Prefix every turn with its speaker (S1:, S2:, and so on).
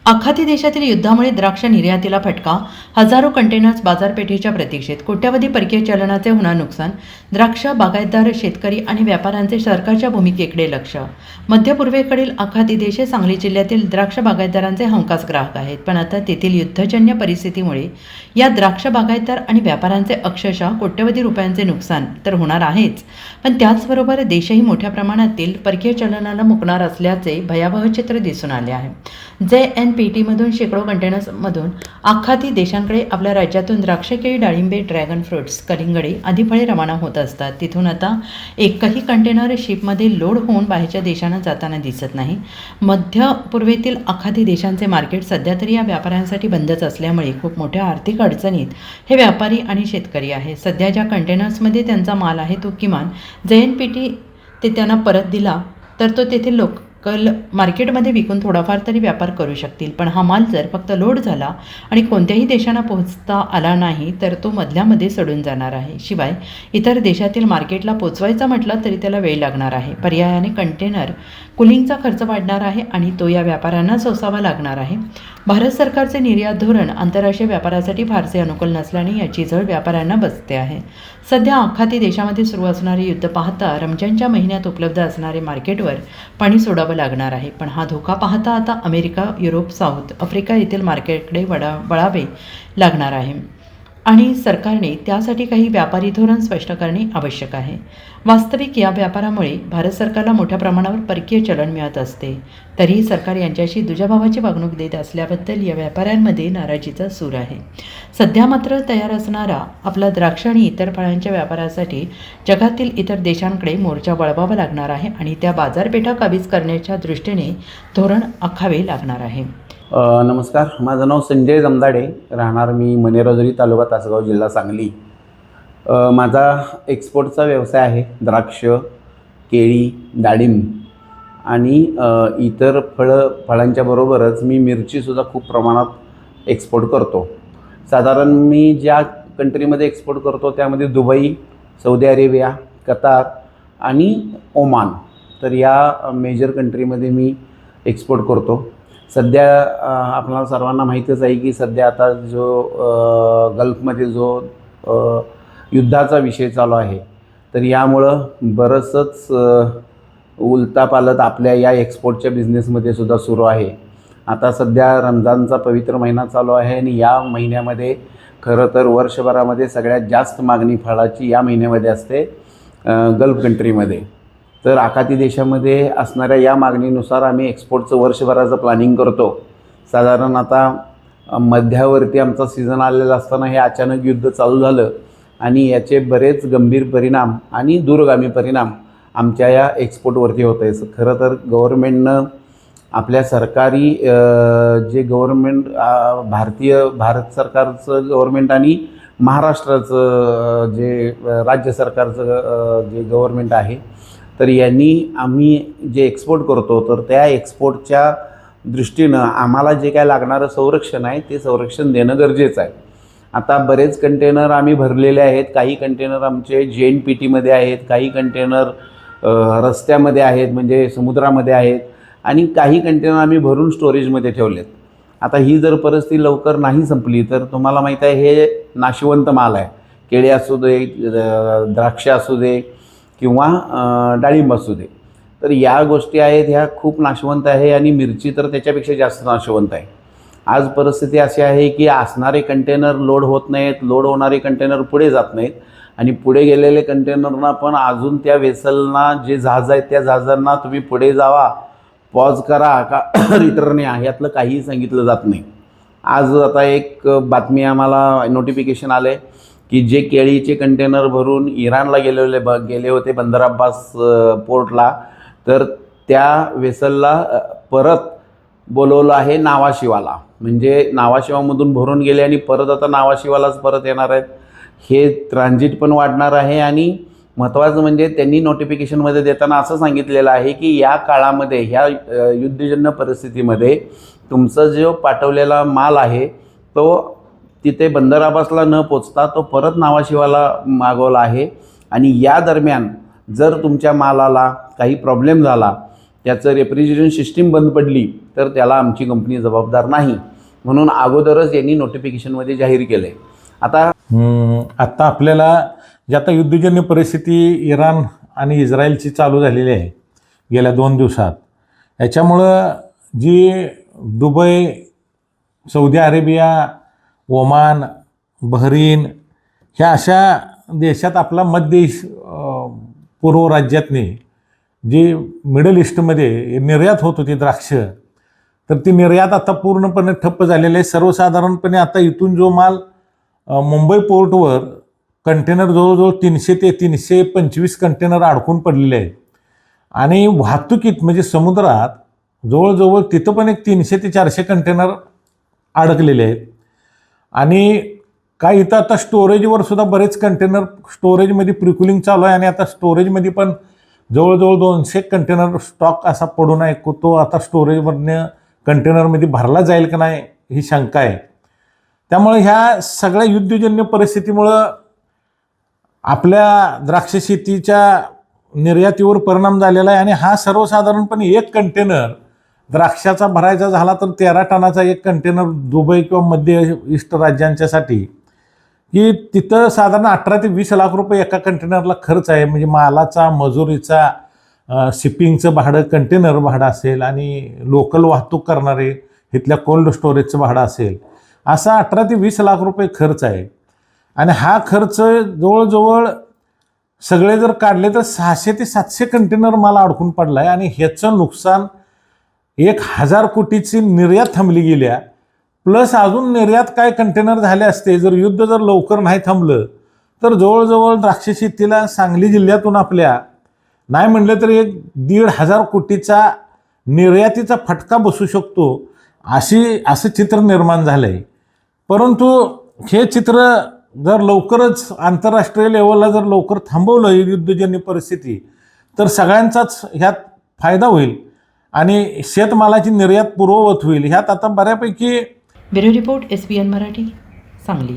S1: आखाती देशातील युद्धामुळे द्राक्ष निर्यातीला फटका, हजारो कंटेनर्स बाजारपेठेच्या प्रतीक्षेत, कोट्यवधी परकीय चलनाचे होणार नुकसान, द्राक्ष बागायतदार, शेतकरी आणि व्यापाऱ्यांचे सरकारच्या भूमिकेकडे लक्ष. मध्य पूर्वेकडील आखाती देश हे सांगली जिल्ह्यातील द्राक्ष बागायतदारांचे हमखास ग्राहक आहेत. पण आता तेथील युद्धजन्य परिस्थितीमुळे या द्राक्ष बागायतदार आणि व्यापाऱ्यांचे अक्षरशः कोट्यवधी रुपयांचे नुकसान तर होणार आहेच, पण त्याचबरोबर देशही मोठ्या प्रमाणातील परकीय चलनाला मुकणार असल्याचे भयावह चित्र दिसून आले आहे. JNPT शेकडो कंटेनर्समधून आखाती देशांकडे आपल्या राज्यातून द्राक्ष, केळी, डाळिंबे, ड्रॅगन फ्रूट्स, कलिंगडे आदी फळे रवाना होत असतात. तिथून आता एकही कंटेनर शिपमध्ये लोड होऊन बाहेरच्या देशांना जाताना दिसत नाही. मध्य पूर्वेतील आखाती देशांचे मार्केट सध्या तरी या व्यापाऱ्यांसाठी बंदच असल्यामुळे खूप मोठ्या आर्थिक अडचणीत हे व्यापारी आणि शेतकरी आहे. सध्या ज्या कंटेनर्समध्ये त्यांचा माल आहे तो किमान JNPT ते त्यांना परत दिला तर तो तेथील लोकल मार्केटमध्ये विकून थोडाफार तरी व्यापार करू शकतील. पण हा माल जर फक्त लोड झाला आणि कोणत्याही देशांना पोहोचता आला नाही तर तो मधल्यामध्ये सडून जाणार आहे. शिवाय इतर देशातील मार्केटला पोचवायचा म्हटलं तरी त्याला वेळ लागणार आहे. पर्यायाने कंटेनर कुलिंगचा खर्च वाढणार आहे आणि तो या व्यापाऱ्यांना सोसावा लागणार आहे. भारत सरकारचे निर्यात धोरण आंतरराष्ट्रीय व्यापारासाठी फारसे अनुकूल नसल्याने याची झळ व्यापाऱ्यांना बसते आहे. सध्या आखाती देशामध्ये सुरू असणारे युद्ध पाहता रमजानच्या महिन्यात उपलब्ध असणारे मार्केटवर पाणी सोडावं लागणार आहे. पण हा धोका पाहता आता अमेरिका, युरोप, साऊथ आफ्रिका येथील मार्केटकडे वळावे लागणार आहे आणि सरकारने त्यासाठी काही व्यापारी धोरण स्पष्ट करणे आवश्यक आहे. वास्तविक या व्यापारामुळे भारत सरकारला मोठ्या प्रमाणावर परकीय चलन मिळत असते. तरीही सरकार यांच्याशी दुजाभावाची वागणूक देत असल्याबद्दल या व्यापाऱ्यांमध्ये नाराजीचा सूर आहे. सध्या मात्र तयार असणारा आपला द्राक्ष आणि इतर फळांच्या व्यापारासाठी जगातील इतर देशांकडे मोर्चा वळवावा लागणार आहे आणि त्या बाजारपेठा काबीज करण्याच्या दृष्टीने धोरण आखावे लागणार आहे.
S2: नमस्कार, माझं नाव संजय जमदाडे, राहणार मी मनेरजोरी तालुका तासगाव, जिल्हा सांगली. माझा एक्सपोर्टचा व्यवसाय आहे. द्राक्ष, केळी, डाळिंब आणि इतर फळांच्या बरोबरच मी मिरचीसुद्धा खूप प्रमाणात एक्सपोर्ट करतो. साधारण मी ज्या कंट्रीमध्ये एक्सपोर्ट करतो त्यामध्ये दुबई, सौदी अरेबिया, कतार आणि ओमान, तर या मेजर कंट्रीमध्ये मी एक्सपोर्ट करतो. सध्या आपल्याला सर्वांना माहीतच आहे की सध्या आता जो गल्फमध्ये जो युद्धाचा विषय चालू आहे, तर यामुळं बरंचसंच उलथापालथ आपल्या या एक्सपोर्टच्या बिझनेसमध्ये सुद्धा सुरू आहे. आता सध्या रमजानचा पवित्र महिना चालू आहे आणि या महिन्यामध्ये खरं तर वर्षभरामध्ये सगळ्यात जास्त मागणी फळाची या महिन्यामध्ये असते गल्फ कंट्रीमध्ये. तर आखाती देशामध्ये असणाऱ्या या मागणीनुसार आम्ही एक्सपोर्टचं वर्षभराचं प्लॅनिंग करतो. साधारण आता मध्यावरती आमचा सीझन आलेला असताना हे अचानक युद्ध चालू झालं आणि याचे बरेच गंभीर परिणाम आणि दूरगामी परिणाम आमच्या या एक्सपोर्टवरती होत आहे. खरं तर गव्हर्मेंटनं आपल्या सरकारी जे गव्हर्मेंट भारत सरकारचं गव्हर्मेंट आणि महाराष्ट्राचं जे राज्य सरकारचं जे गव्हर्मेंट आहे, तर यांनी आम्ही जे एक्सपोर्ट करतो तर त्या एक्सपोर्टच्या दृष्टीनं आम्हाला जे काय लागणारं संरक्षण आहे ते संरक्षण देणं गरजेचं आहे. आता बरेच कंटेनर आम्ही भरलेले आहेत. काही कंटेनर आमचे JNPTमध्ये आहेत, काही कंटेनर रस्त्यामध्ये आहेत म्हणजे समुद्रामध्ये आहेत आणि काही कंटेनर आम्ही भरून स्टोरेजमध्ये ठेवलेत. आता ही जर परिस्थिती लवकर नाही संपली तर तुम्हाला माहीत आहे हे नाशिवंत माल आहे. केळी असू दे, द्राक्ष असू दे किंवा डाळिंब असू दे, तर या गोष्टी आहेत ह्या खूप नाशवंत आहे आणि मिरची तर त्याच्यापेक्षा जास्त नाशवंत आहे. आज परिस्थिती अशी आहे की असणारे कंटेनर लोड होत नाहीत, लोड होणारे कंटेनर पुढे जात नाहीत आणि पुढे गेलेले कंटेनरना पण अजून त्या वेसलना जे जहाज आहेत त्या जहाजांना तुम्ही पुढे जावा, पॉज करा का रिटर्न या, यातलं काहीही सांगितलं जात नाही. आज आता एक बातमी आम्हाला नोटिफिकेशन आलं आहे की जे केळीचे कंटेनर भरून इराणला गेले होते बंदर अब्बास पोर्टला, तर त्या वेसलला परत बोलवलं आहे नावाशिवाला. म्हणजे नावाशिवामधून भरून गेले आणि परत आता नावाशिवालाच परत येणार आहेत. हे ट्रान्झिट पण वाढणार आहे आणि महत्त्वाचं म्हणजे त्यांनी नोटिफिकेशनमध्ये देताना असं सांगितलेलं आहे की या काळामध्ये ह्या युद्धजन्य परिस्थितीमध्ये तुमचा जो पाठवलेला माल आहे तो तिथे बंदर अब्बासला न पोचता तो परत नावाशिवाला मागवला आहे आणि या दरम्यान जर तुमच्या मालाला काही प्रॉब्लेम झाला याचं रेफ्रिजरेशन सिस्टीम बंद पडली तर त्याला आमची कंपनी जबाबदार नाही, म्हणून अगोदरच यांनी नोटिफिकेशनमध्ये जाहीर केलं आहे.
S3: आत्ता आपल्याला जी आता युद्धजन्य परिस्थिती इराण आणि इस्रायलची चालू झालेली आहे गेल्या 2 दिवसात, याच्यामुळं जी Dubai, Saudi Arabia, Oman, Bahrain ह्या अशा देशात आपला मध्य पूर्व राज्यातनी जी मिडल ईस्टमध्ये निर्यात होत होती द्राक्ष, तर ती निर्यात आता पूर्णपणे ठप्प झालेली आहे. सर्वसाधारणपणे आता इथून जो माल मुंबई पोर्टवर कंटेनर जवळजवळ 300 ते 325 कंटेनर अडकून पडलेले आहेत आणि वाहतुकीत म्हणजे समुद्रात जवळजवळ तिथं पण एक 300 ते 400 कंटेनर अडकलेले आहेत. आणि काय इथं आता स्टोरेजवर सुद्धा बरेच कंटेनर स्टोरेजमध्ये प्रिक्युलिंग चालू आहे आणि आता स्टोरेजमध्ये पण जवळजवळ 200 कंटेनर स्टॉक असा पडून आहे, तो आता स्टोरेजमधनं कंटेनरमध्ये भरला जाईल का नाही ही शंका आहे. त्यामुळे ह्या सगळ्या युद्धजन्य परिस्थितीमुळं आपल्या द्राक्ष शेतीच्या निर्यातीवर परिणाम झालेला आहे. आणि हा सर्वसाधारणपणे एक कंटेनर द्राक्षाचा भरायचा झाला तर 13 टनाचा एक कंटेनर दुबई किंवा मध्य ईस्ट राज्यांच्यासाठी, की तिथं साधारण 18 ते 20 लाख रुपये एका कंटेनरला खर्च आहे. म्हणजे मालाचा, मजुरीचा, शिपिंगचं भाडं, कंटेनर भाडं असेल आणि लोकल वाहतूक करणारे इथल्या कोल्ड स्टोरेजचं भाडं असेल, असा 18 ते 20 लाख रुपये खर्च आहे. आणि हा खर्च जवळजवळ सगळे जर काढले तर 600 ते 700 कंटेनर माल अडकून पडला आहे. आणि ह्याचं नुकसान 1000 कोटीची निर्यात थांबली गेल्या, प्लस अजून निर्यात काय कंटेनर झाले असते जर युद्ध जर लवकर नाही थांबलं तर जवळजवळ द्राक्ष शेतीला सांगली जिल्ह्यातून आपल्या नाही म्हणलं तर 1,500 कोटीचा निर्यातीचा फटका बसू शकतो, असं चित्र निर्माण झालं आहे. परंतु हे चित्र जर लवकरच आंतरराष्ट्रीय लेवलला जर लवकर थांबवलं ही युद्धजन्य परिस्थिती, तर सगळ्यांचाच ह्यात फायदा होईल आणि शेतमालाची निर्यात पूर्ववत होईल. ह्यात आता बऱ्यापैकी
S1: bureau report SBN Marathi, Sangli.